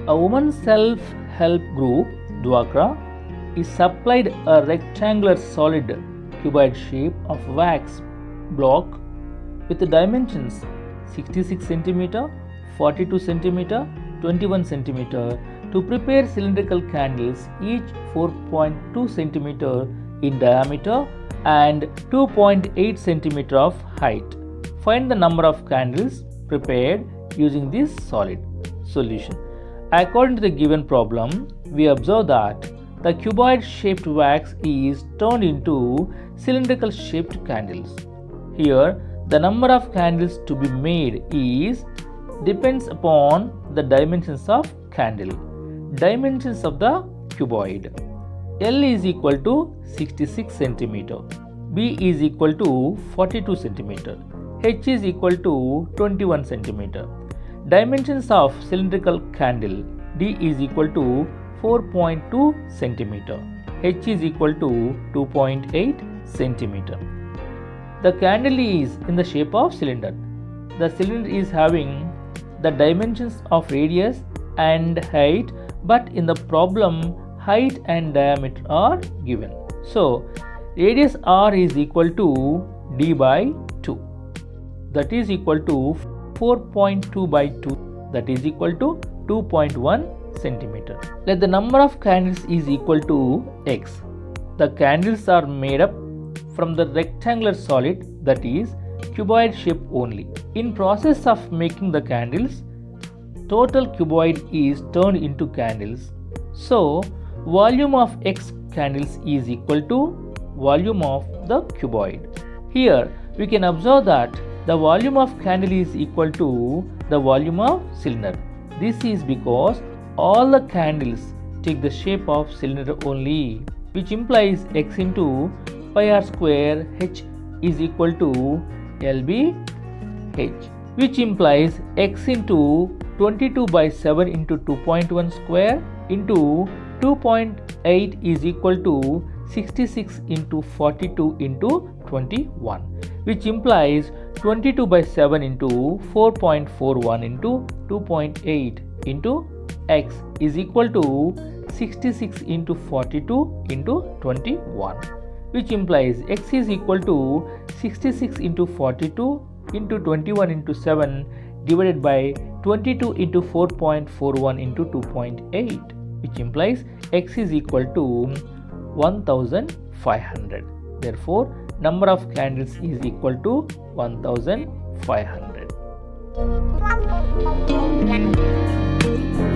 A woman's self-help group, Dwakra, is supplied a rectangular solid cuboid shape of wax block with the dimensions 66 cm, 42 cm, 21 cm to prepare cylindrical candles each 4.2 cm in diameter and 2.8 cm of height. Find the number of candles prepared using this solid. Solution. According to the given problem, we observe that the cuboid shaped wax is turned into cylindrical shaped candles. Here, the number of candles to be made depends upon the dimensions of candle. Dimensions of the cuboid. L is equal to 66 cm. B is equal to 42 cm. H is equal to 21 cm. Dimensions of cylindrical candle. D is equal to 4.2 cm. H is equal to 2.8 cm. The candle is in the shape of cylinder. The cylinder is having the dimensions of radius and height, but in the problem height and diameter are given. So radius r is equal to d by 2, that is equal to 4.2 by 2, that is equal to 2.1 centimeter. Let the number of candles is equal to x. The candles are made up from the rectangular solid, that is cuboid shape only. In process of making the candles, total cuboid is turned into candles. So volume of x candles is equal to volume of the cuboid. Here we can observe that the volume of candle is equal to the volume of cylinder. This is because all the candles take the shape of cylinder only, which implies x into pi r square h is equal to LBH, which implies x into 22 by 7 into 2.1 square into 2.8 is equal to 66 into 42 into 21, which implies 22 by 7 into 4.41 into 2.8 into x is equal to 66 into 42 into 21, which implies x is equal to 66 into 42 into 21 into 7 divided by 22 into 4.41 into 2.8, which implies x is equal to 1500. Therefore, number of candles is equal to 1500.